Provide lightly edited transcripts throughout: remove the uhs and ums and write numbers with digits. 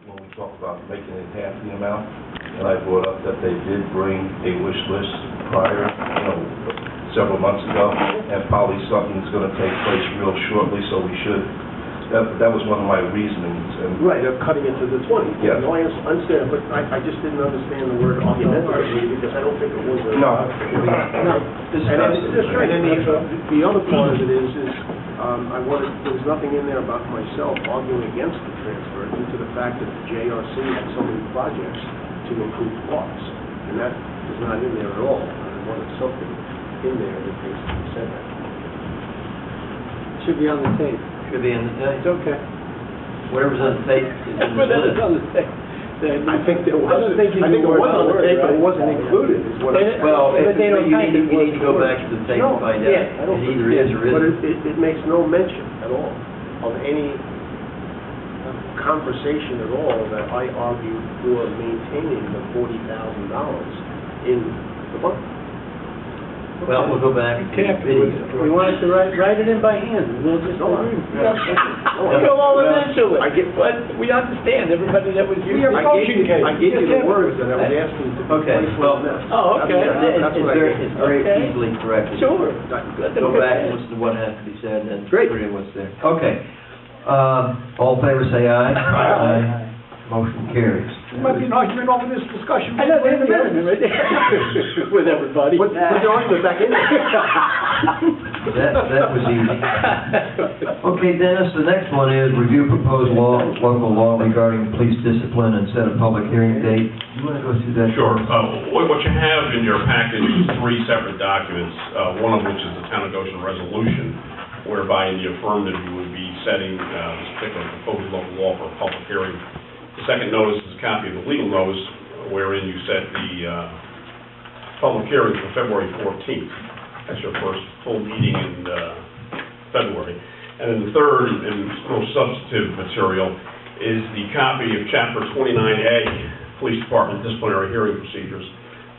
when we talked about making it half the amount, and I brought up that they did bring a wish list prior, several months ago, and probably something's going to take place real shortly, so we should. That was one of my reasonings. And right, they're cutting it to the 20. Yeah. No, I understand, but I just didn't understand the word argumentative because I don't think it was a... No. And then the other part of it is there was nothing in there about myself arguing against the transfer due to the fact that the JRC had so many projects to improve parks, and that is not in there at all. I wanted something in there that basically said that. Should be on the tape. Should be in the tape. It's okay. Whatever's on the tape is in the Whatever's on the tape. I think there was. I don't think it was on the tape, but it wasn't included. Is what well, but they don't you type need it. to go back to the tape and find out. Yeah, It either is or But isn't. it makes no mention at all of any conversation at all that I argued for maintaining the $40,000 in the fund. Well, we'll go back and We wanted to write it in by hand, and we'll just... No, We'll all eventually. But we understand, everybody that was used to... I gave you the words that I was asking to be Okay, placed well, on this. Oh, okay. It's very easily corrected. Sure. Go back and listen to what has to be said, and put in what's there. Okay. All in favor, say aye. Aye. Motion carries. There might be an argument over this discussion. I know, there's an argument right there with everybody. Put the argument back in there. That was easy. Okay, Dennis, the next one is review proposed local law regarding police discipline and set a public hearing date. You want to go through that? Sure. What you have in your package is 3 separate documents, one of which is the Town of Goshen resolution, whereby in the affirmative you would be setting this particular proposed local law for a public hearing. The second notice is a copy of the legal notice, wherein you set the public hearing for February 14th. That's your first full meeting in February. And then the third and most substantive material is the copy of Chapter 29A, Police Department Disciplinary Hearing Procedures.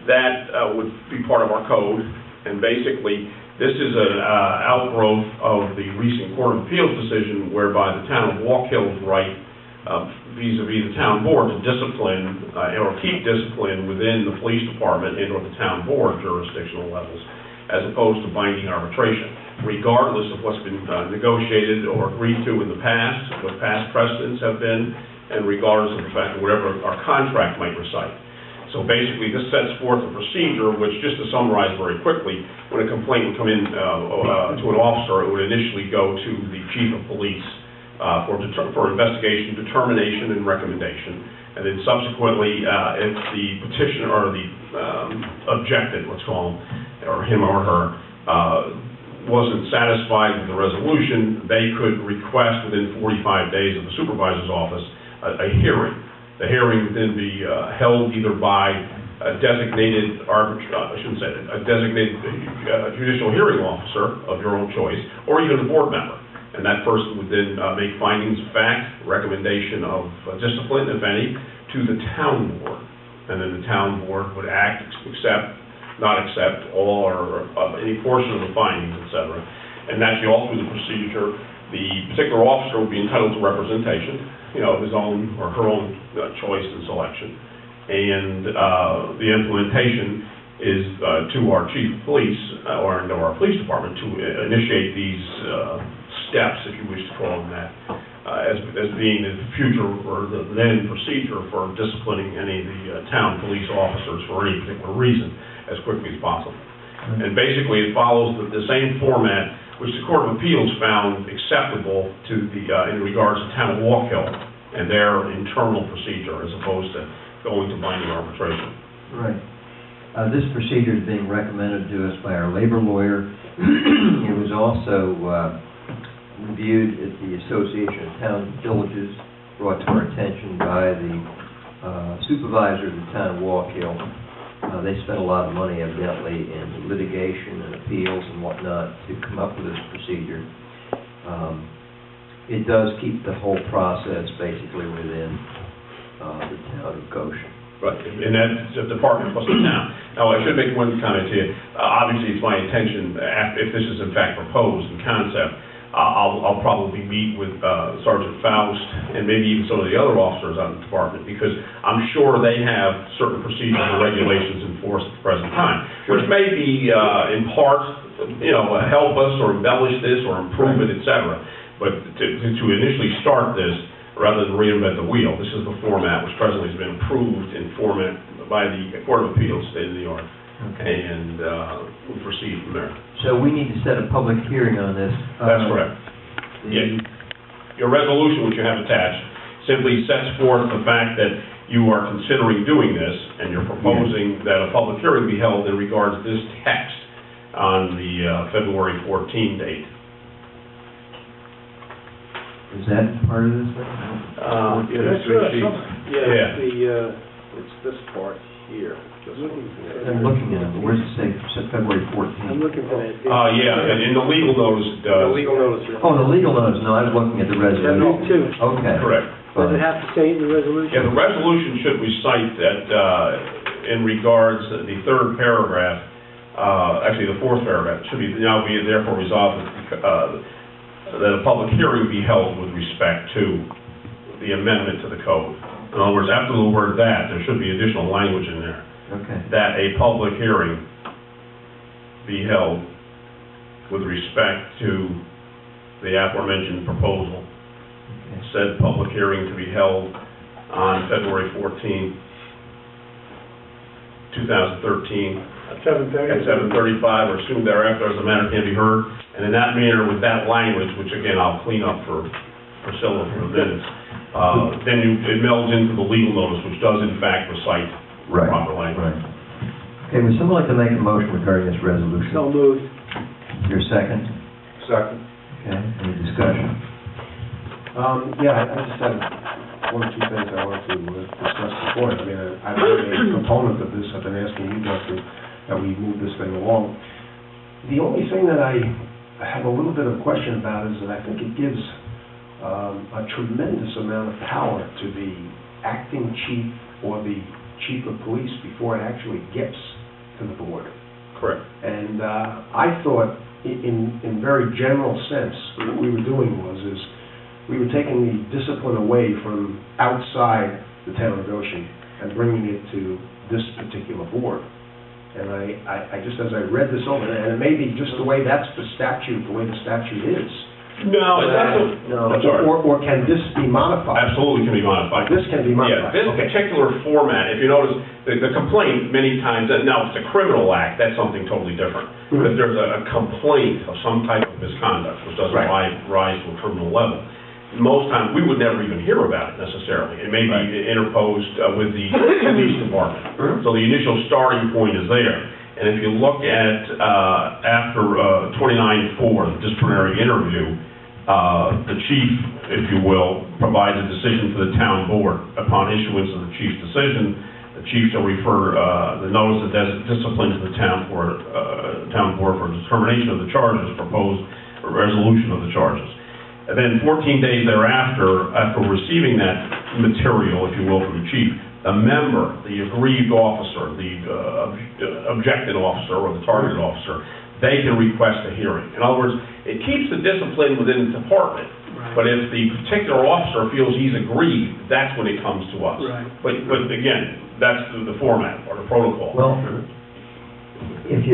That would be part of our code, and basically this is an outgrowth of the recent Court of Appeals decision whereby the town of Walk Hill's right vis-a-vis the town board to discipline or keep discipline within the police department and or the town board jurisdictional levels, as opposed to binding arbitration, regardless of what's been negotiated or agreed to in the past, what past precedents have been, and regardless of the fact that whatever our contract might recite. So basically, this sets forth a procedure which, just to summarize very quickly, when a complaint would come in to an officer, it would initially go to the chief of police for investigation, determination, and recommendation. And then subsequently, if the petitioner or the objected, let's call him, or him or her, wasn't satisfied with the resolution, they could request within 45 days of the supervisor's office a hearing. The hearing would then be held either by a designated a designated judicial hearing officer of your own choice, or even a board member. And that person would then make findings of fact, recommendation of discipline, if any, to the town board. And then the town board would act, accept, not accept all or any portion of the findings, etc. And naturally, all through the procedure, the particular officer would be entitled to representation, of his own or her own choice and selection. And the implementation is to our chief of police or our police department to initiate these steps, if you wish to call them that, as being the future or the then procedure for disciplining any of the town police officers for any particular reason as quickly as possible. And basically it follows the same format which the Court of Appeals found acceptable to the in regards to town of Walk Hill and their internal procedure as opposed to going to binding arbitration. Right. This procedure is being recommended to us by our labor lawyer. It was also reviewed at the Association of Town Villages, brought to our attention by the supervisor of the town of Walk Hill. They spent a lot of money, evidently, in litigation and appeals and whatnot to come up with this procedure. It does keep the whole process basically within the town of Goshen. Right, and that's the department plus the town. Now, I should make one comment to you. Obviously, it's my intention, if this is in fact proposed in concept, I'll probably meet with Sergeant Faust and maybe even some of the other officers on the department, because I'm sure they have certain procedures and regulations enforced at the present time, which may be in part, help us or embellish this or improve it, et cetera. But to initially start this, rather than reinvent the wheel, this is the format which presently has been approved in format by the Court of Appeals, State of New York. Okay. And we'll proceed from there. So we need to set a public hearing on this. That's correct. Yeah. Your resolution, which you have attached, simply sets forth the fact that you are considering doing this, and you're proposing that a public hearing be held in regards to this text on the February 14 date. Is that part of this thing? That's three sheets. It's this part here. I'm looking at it. Where's it say February 14th? I'm looking for that. Yeah, and in the legal notice it does. The legal notice. Oh, the legal notice, no, I was looking at the resolution. Me too. Okay. Correct. Does it have to say in the resolution? Yeah, the resolution should recite that in regards to the third paragraph, actually the fourth paragraph, should be now be therefore resolved that a public hearing be held with respect to the amendment to the code. In other words, after the word "that," there should be additional language in there. Okay. That a public hearing be held with respect to the aforementioned proposal. Okay. Said public hearing to be held on February 14, 2013, At 7:30. at 7:35 or soon thereafter, as the matter can be heard. And in that manner, with that language, which again I'll clean up for Priscilla for the minutes, then it melds into the legal notice, which does in fact recite Right. proper language. Right. Okay, would someone like to make a motion regarding this resolution? So moved. Your second? Second. Okay, any discussion? Yeah, I just have one or two things I wanted to discuss before. I mean, I've been a component of this. I've been asking you, Justin, that we move this thing along. The only thing that I have a little bit of question about is that I think it gives a tremendous amount of power to the acting chief or the chief of police before it actually gets to the board. Correct. And I thought, in very general sense, what we were doing is we were taking the discipline away from outside the town of Goshen and bringing it to this particular board. And I just, as I read this over, and it may be just the way that's the statute, the way the statute is. No, it's not. Or can this be modified? Absolutely can be modified. This can be Yeah, modified. this Okay. particular format, if you notice, the complaint many times, now if it's a criminal act, that's something totally different. But if there's a complaint of some type of misconduct, which doesn't Right. rise to a criminal level, most times we would never even hear about it necessarily. It may be interposed with the police department. So the initial starting point is there. And if you look at after 29-4, the disciplinary interview, the chief, if you will, provides a decision to the town board. Upon issuance of the chief's decision, the chief shall refer the notice of discipline to the town board for determination of the charges, proposed resolution of the charges. And then 14 days thereafter, after receiving that material, if you will, from the chief, the member, the aggrieved officer, the objected officer or the targeted officer, they can request a hearing. In other words, it keeps the discipline within the department, but if the particular officer feels he's aggrieved, that's when it comes to us. Right. But again, that's the format or the protocol. Well, if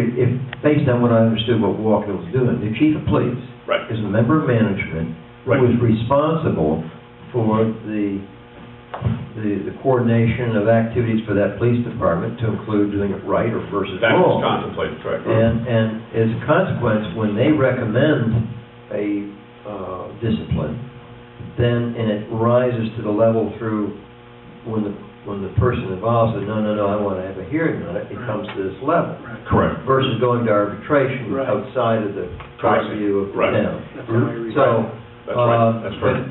based on what I understood what Walker was doing, the chief of police Right. is a member of management Right. who is responsible for the coordination of activities for that police department to include doing it right or versus That's wrong. contemplated, correct? And as a consequence, when they recommend a discipline, and it rises to the level through when the person involved says, no, I want to have a hearing on it, it comes to this level. Correct. Versus going to arbitration Right. outside of the Correct. purview of the Right. town. That's how I read it. So, That's right, that's right.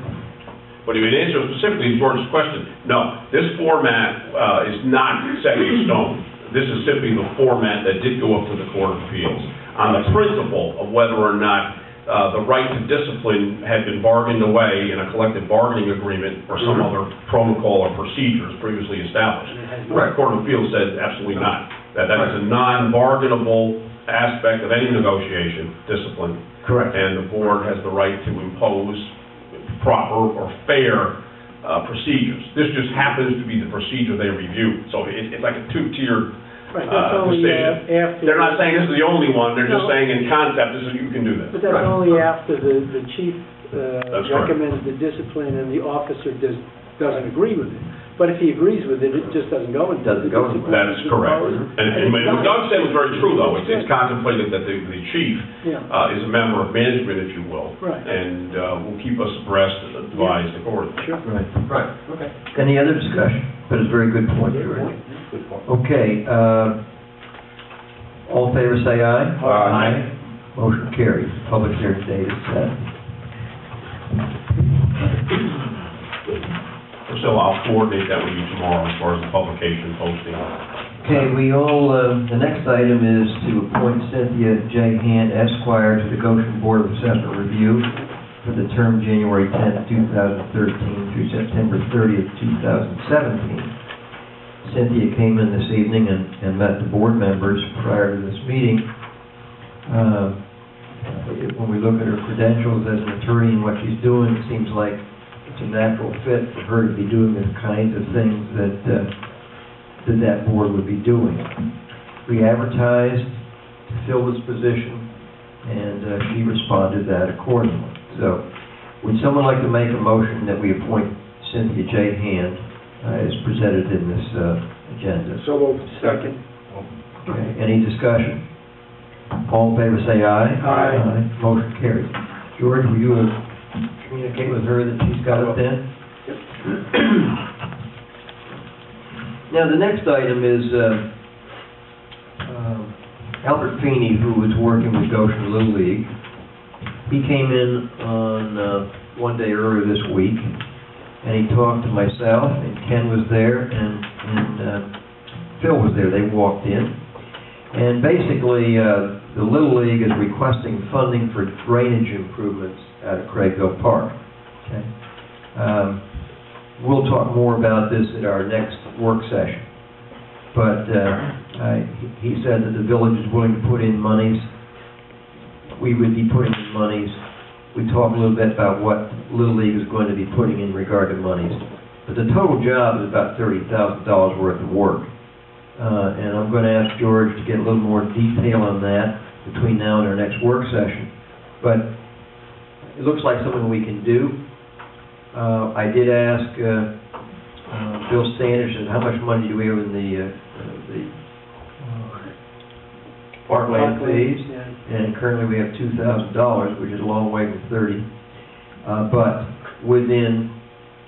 But if you answer specifically George's question, no, this format is not set in stone. This is simply the format that did go up to the Court of Appeals on the principle of whether or not the right to discipline had been bargained away in a collective bargaining agreement or some other protocol or procedures previously established. The Court of Appeals said absolutely not. That is a non-bargainable aspect of any negotiation, discipline. Correct. And the board has the right to impose proper or fair procedures. This just happens to be the procedure they review. So it's like a two-tiered Right, that's only decision. after... They're not saying this is the only one, they're just No. saying in concept, this is, you can do this. But that's only after the chief That's correct. recommends the discipline and the officer doesn't agree with it. But if he agrees with it, it just doesn't go into... Doesn't go into- That is correct. And what Doug said was very true, though. It's contemplated that the chief Yeah. is a member of management, if you will. Right. And will keep us abreast and advised accordingly. Sure. Right. Okay. Any other discussion? But it's a very good point, George. Good point. Okay, all in favor, say aye. Aye. Motion carries. Public hearing date is set. So I'll coordinate that with you tomorrow as far as the publication posting. Okay, the next item is to appoint Cynthia J. Hand Esquire to the Goshen Board of Assessment Review for the term January 10th, 2013 through September 30th, 2017. Cynthia came in this evening and met the board members prior to this meeting. When we look at her credentials as an attorney and what she's doing, it seems like it's a natural fit for her to be doing the kinds of things that board would be doing. We advertised to fill this position, and she responded that accordingly. So, would someone like to make a motion that we appoint Cynthia J. Hand as presented in this agenda? So moved. Second. Okay, any discussion? All in favor, say aye. Aye. Motion carries. George, will you communicate with her that she's got it then? Now, the next item is Albert Feeney, who was working with Goshen Little League. He came in on one day earlier this week, and he talked to myself, and Ken was there, and Phil was there. They walked in. And basically, the Little League is requesting funding for drainage improvements at Craigville Park. Okay? We'll talk more about this at our next work session. But he said that the village is willing to put in monies. We would be putting in monies. We talked a little bit about what Little League is going to be putting in regard to monies. But the total job is about $30,000 worth of work. And I'm going to ask George to get a little more detail on that between now and our next work session. But it looks like something we can do. I did ask Bill Sanderson, how much money do we have in the parkland fees? Yeah. And currently we have $2,000, which is a long way from 30. But within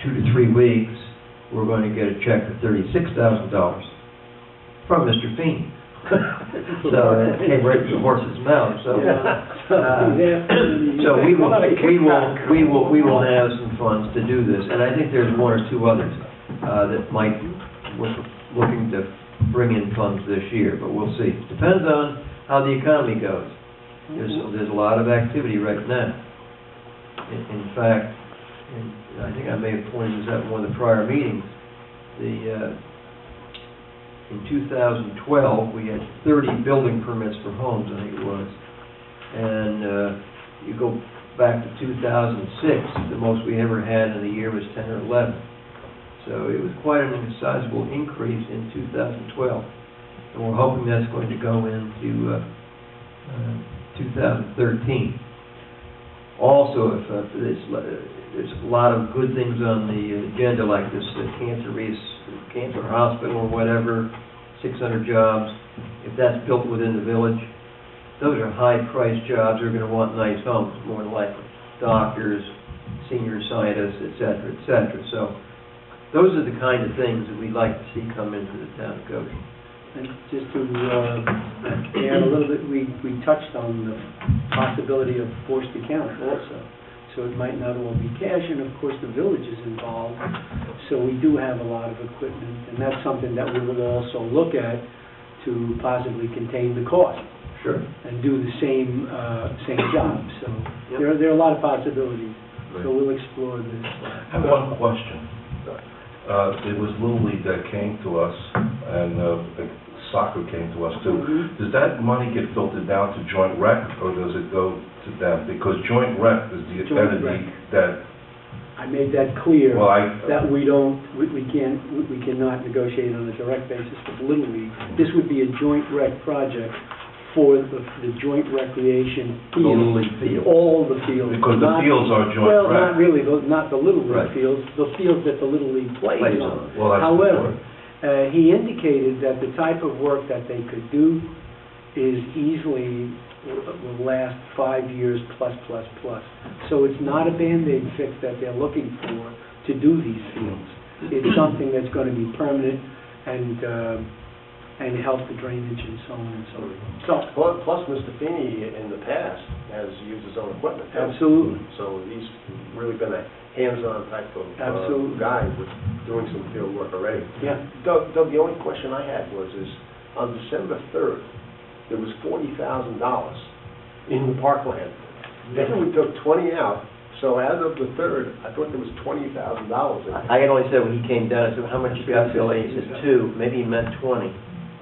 2 to 3 weeks, we're going to get a check for $36,000 from Mr. Feeney. So it came right from the horse's mouth. So, so we will have some funds to do this, and I think there's one or two others that might we're looking to bring in funds this year, but we'll see. Depends on how the economy goes. There's a lot of activity right now. In fact, I think I may have pointed this out in one of the prior meetings. In 2012, we had 30 building permits for homes, I think it was. And you go back to 2006, the most we ever had in a year was 10 or 11. So it was quite a sizable increase in 2012. And we're hoping that's going to go into 2013. Also, there's a lot of good things on the agenda, like this cancer hospital or whatever, 600 jobs. If that's built within the village, those are high-priced jobs. They're going to want nice homes, more than likely. Doctors, senior scientists, et cetera, et cetera. So those are the kind of things that we'd like to see come into the town of Goshen. And just to add a little bit, we touched on the possibility of forced account also. So it might not all be cash, and of course the village is involved. So we do have a lot of equipment, and that's something that we will also look at to possibly contain the cost. Sure. And do the same job. So Yep. there are a lot of possibilities. Right. So we'll explore this. I have one question. It was Little League that came to us and soccer came to us too. Does that money get filtered down to joint rec, or does it go to them? Because joint rec is the Joint entity rec. that, I made that clear, well, that we cannot negotiate on a direct basis with Little League. This would be a joint rec project for the joint recreation The Little field. League field. All the fields. because the not- fields are joint Well, rec. not really, not the Little Right. League fields, the fields that the Little League plays Plays on. on. Well, that's the However, point. he indicated that the type of work that they could do is easily, will last 5 years plus. So it's not a Band-Aid fix that they're looking for to do these fields. It's something that's going to be permanent and help the drainage and so on and so forth. So, Plus, Mr. Feeney in the past has used his own equipment. too. absolutely. So he's really been a hands-on type of Absolutely. guy with doing some field work already. Yeah. Doug, the only question I had was, on December 3rd, there was $40,000 in the parkland. Then we took 20 out, so as of the 3rd, I thought there was $20,000 in it. I can only say when he came down, I said, how much you got, Bill? And he said 2, maybe he meant 20.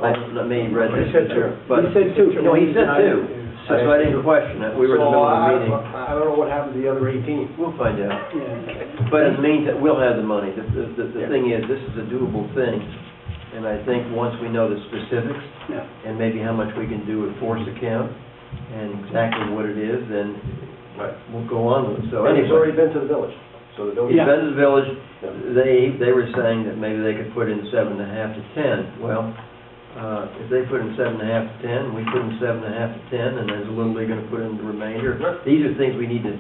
I don't know, maybe he read that. He said 2. But, He said 2. no, he said 2. That's why I didn't question it. We were in the middle of the meeting. I don't know what happened to the other 18. We'll find out. Yeah. But in the meantime, we'll have the money. The Yeah. thing is, this is a doable thing. And I think once we know the specifics, Yeah. and maybe how much we can do with force account, and exactly what it is, then Right. we'll go on with it. So And he's anyway, already been to the village, so the village... in Ben's Village, Yeah. they were saying that maybe they could put in 7.5 to 10. Well, if they put in 7.5 to 10, we put in 7.5 to 10, and there's a little they're going to put in the remainder. Sure. These are things we need to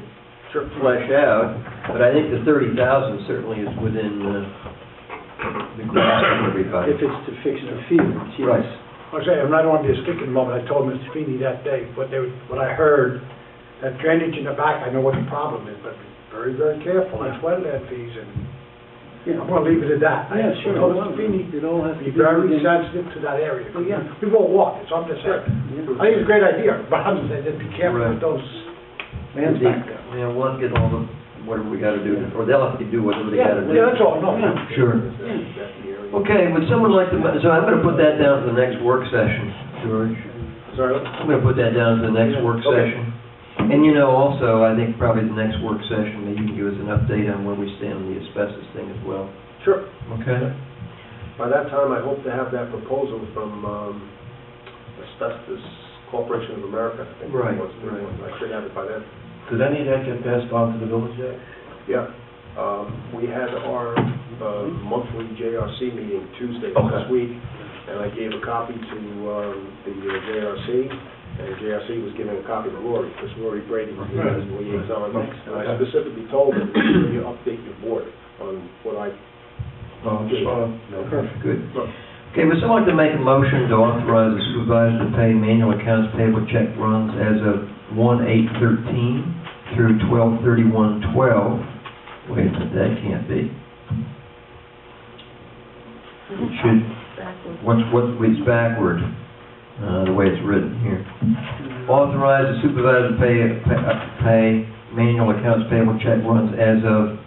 Sure. flesh out, but I think the 30,000 certainly is within the grasp of everybody. If it's to fix the fields, yes. Right. I was saying, I'm not on this sticking moment, I told Mr. Feeney that day, what I heard, that drainage in the back, I know what the problem is, but be very, very careful, that's wetland fees, and Yeah. I'm gonna leave it at that. Yeah, I sure. told Mr. Feeney, It all has to be be very within- sensitive to that area. Oh, yeah. We've all walked it, so I'm just saying, Yeah. I think it's a great idea, but I'm just saying, just be careful Right. with those Man's back there. Yeah, we'll have to get all the, whatever we gotta do, or they'll have to do whatever they Yeah, gotta do. yeah, that's all, no. Sure. Okay, would someone like to, so I'm gonna put that down to the next work session, George. Sorry? I'm gonna put that down to the next work Okay. session. And you know, also, I think probably the next work session, maybe you can give us an update on where we stand on the asbestos thing as well. Sure. Okay? By that time, I hope to have that proposal from Asbestos Corporation of America. I think it Right, was. right. I should have it by then. Did any of that get passed on to the village yet? Yeah. We had our monthly JRC meeting Tuesday Okay. this week, and I gave a copy to the JRC, and JRC was giving a copy to Rory, because Rory Brady was the liaison. And I specifically told him, you update your board on what I... No, just, Perfect, good. Okay, would someone like to make a motion to authorize the supervisor to pay manual accounts payable check runs as of 1/8/13 through 12/31/12? Wait a minute, that can't be. It should, it's backward, the way it's written here. Authorize the supervisor to pay manual accounts payable check runs as of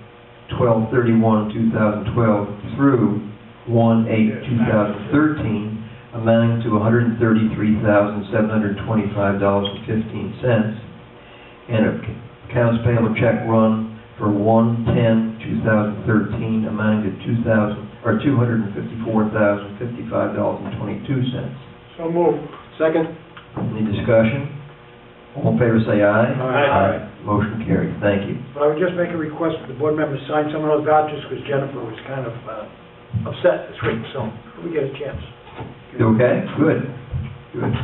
12/31/2012 through 1/8/2013, amounting to $133,725.15, and accounts payable check run for 1/10/2013, amounting to $254,055.22. So move. Second? Any discussion? All in favor, say aye. Aye. Motion carried. Thank you. But I would just make a request that the board members sign some of those vouchers, because Jennifer was kind of upset this week, so we get a chance. You okay? Good. Good.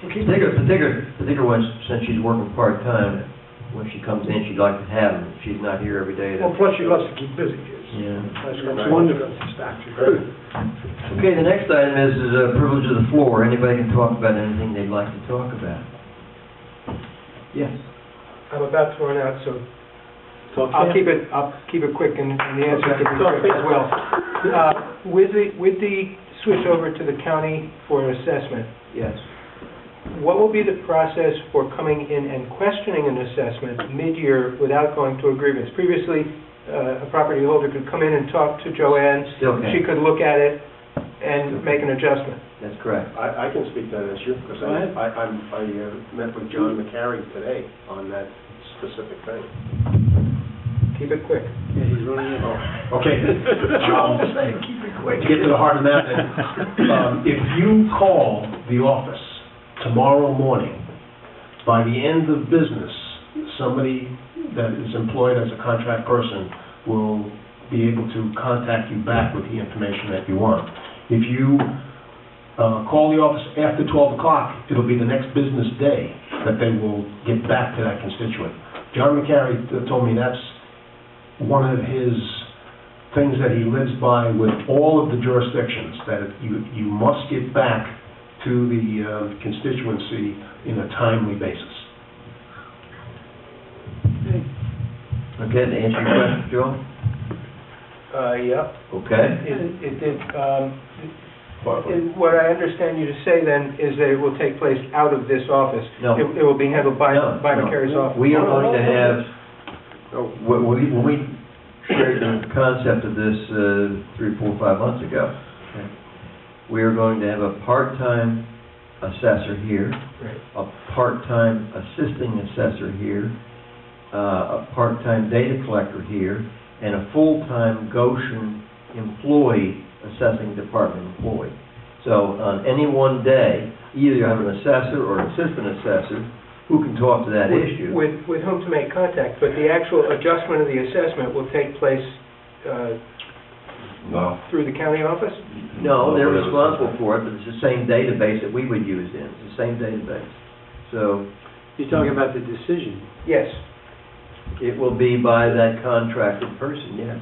We'll keep Particular one, since she's working part-time, when she comes in, she'd like to have them. She's not here every day. Well, plus she loves to keep busy. Yeah. That's wonderful. Okay, the next item is a privilege of the floor. Anybody can talk about anything they'd like to talk about. Yes. I'm about to run out, so I'll keep it quick and the answer can be quick as well. With the switch over to the county for assessment, Yes. what will be the process for coming in and questioning an assessment mid-year without going to a grievance? Previously, a property holder could come in and talk to Joanne. Still can. She could look at it, and make an adjustment. That's correct. I can speak to that issue, because Go ahead. I met with John McCary today on that specific thing. Keep it quick. Yeah, he's running it. Okay. Keep it quick. To get to the heart of that, then, if you call the office tomorrow morning, by the end of business, somebody that is employed as a contract person will be able to contact you back with the information that you want. If you call the office after 12 o'clock, it'll be the next business day that they will get back to that constituent. John McCary told me that's one of his things that he lives by with all of the jurisdictions, that you must get back to the constituency in a timely basis. Okay, to answer your question, Joe? Yeah. Okay. It did, what I understand you to say then is that it will take place out of this office. No. It will be handled by No, McCary's no. office. We are going to have, when we shared the concept of this 3, 4, 5 months ago, we are going to have a part-time assessor here, Right. a part-time assisting assessor here, a part-time data collector here, and a full-time Goshen employee, assessing department employee. So on any one day, either you have an assessor or an assistant assessor who can talk to that issue. With whom to make contact, but the actual adjustment of the assessment will take place No. through the county office? No, they're responsible for it, but it's the same database that we would use in. It's the same database. So You're talking about the decision. Yes. it will be by that contracted person, yes.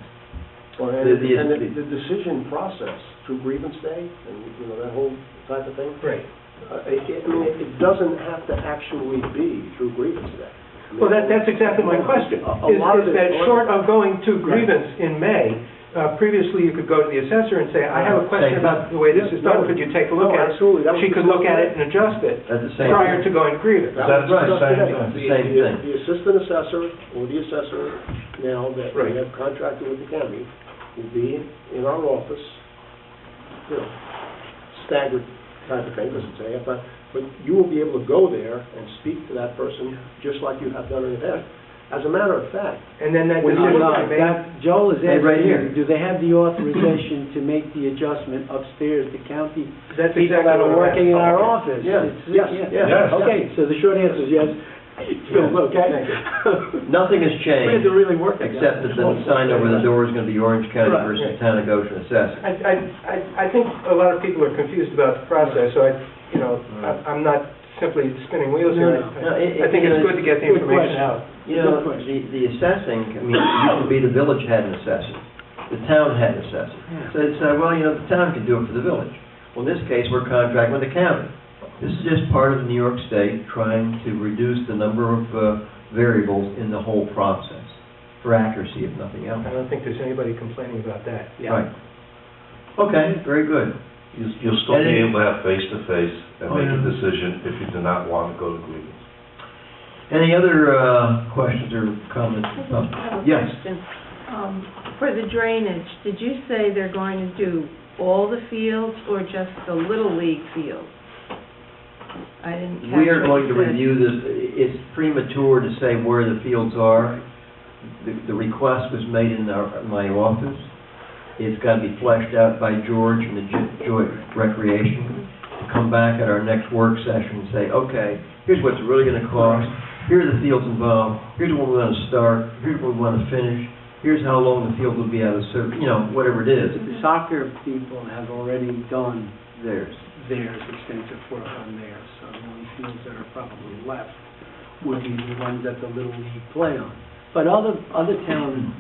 Well, The- the decision process through grievance day, and, that whole type of thing, Right. it doesn't have to actually be through grievance day. I mean, Well, that's exactly my question. A lot of Is that it- short of going to grievance in May, previously you could go to the assessor and say, I have a question about the way this is done, could you take a look No, at it? absolutely. That was She could look at it and adjust it That's the same. prior to going to grievance. That That's was right, discussed same today. thing. The same thing. The assistant assessor or the assessor now that Right. we have contracted with the county will be in our office, staggered type of thing, doesn't say it, but you will be able to go there and speak to that person just like you have done in the past. As a matter of fact, And then that When you decision look is at made. Joel is Hey, right asking, here. do they have the authorization to make the adjustment upstairs, the county That's people exactly that are what I'm working in asking. our office? Yeah. It's- Yes. yeah. Yes. Okay, so the short answer is yes. Phil, okay? Nothing has We had changed, to really work it. except that the sign over the door is going to be Orange County Right. versus Town of Goshen assessor. I think a lot of people are confused about the process, so I'm not simply spinning wheels here. No, I think it's good to get the Good information question. out. You know, the assessing, I mean, it used to be the village had an assessor, the town had an assessor. So they'd say, well, the town can do it for the village. Well, in this case, we're contracting with the county. This is just part of New York State trying to reduce the number of variables in the whole process, for accuracy, if nothing else. I don't think there's anybody complaining about that. Right. Okay, very good. You'll still be And it- able to have face-to-face and Oh, make yeah. a decision if you do not want to go to grievance. Any other questions or comments? I have a Yes. question. For the drainage, did you say they're going to do all the fields or just the Little League fields? I didn't catch We are what going you to said. review this. It's premature to say where the fields are. The request was made in my office. It's got to be fleshed out by George and the Joint Recreation to come back at our next work session and say, okay, here's what's really going to cost. Here are the fields involved. Here's when we want to start. Here's when we want to finish. Here's how long the field will be out of service, whatever it is. The soccer people have already done Theirs. extensive work on theirs, so the only fields that are probably left would be the ones that the Little League play on. But other town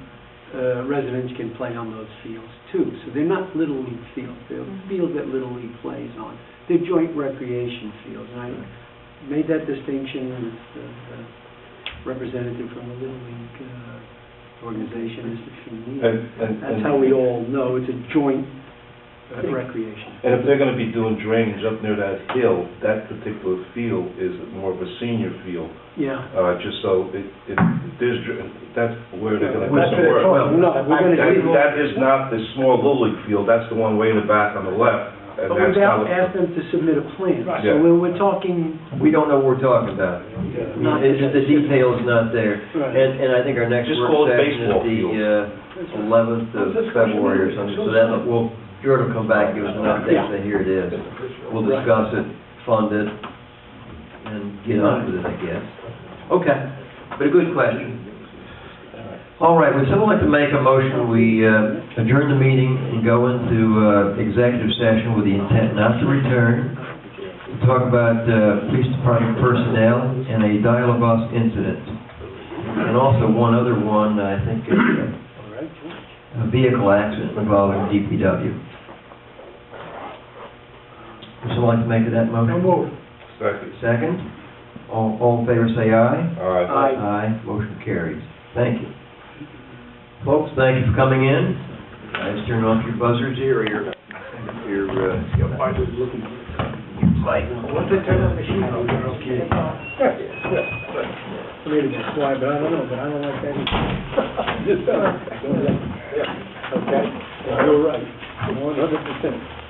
residents can play on those fields too, so they're not Little League fields, they're fields that Little League plays on. They're joint recreation fields, and I made that distinction with the representative from the Little League organization, Mr. Feeney. And That's how we all know, it's a joint recreation. And if they're gonna be doing drainage up near that hill, that particular field is more of a senior field. Yeah. Just so that's where they're gonna do That's some what work. they're talking No, we're gonna do. That is not the small Little League field, that's the one way in the back on the left. And But that's we've kind of- asked them to submit a plan, Right. so Yeah. we're talking, We don't know what we're talking about. I mean, the detail's not there. Right. And I think our next Just work call it session baseball is the 11th of February or something, so that will, Jordan will come back, give us an update, say, here it is. We'll discuss it, fund it, and get on with it, I guess. Okay, but a good question. All right, would someone like to make a motion, we adjourn the meeting and go into executive session with the intent not to return, to talk about police department personnel and a dial-a-bus incident. And also one other one, I think, a vehicle accident involving DPW. Would someone like to make that motion? No move. Second. Second? All in favor, say aye. All right. Aye. Motion carries. Thank you. Folks, thank you for coming in. Guys, turn off your buzzers here, or your light. Once they turn on the machine, they're okay. I mean, it's just fly, but I don't know, but I don't like that either. Just, okay? You're right, 100%.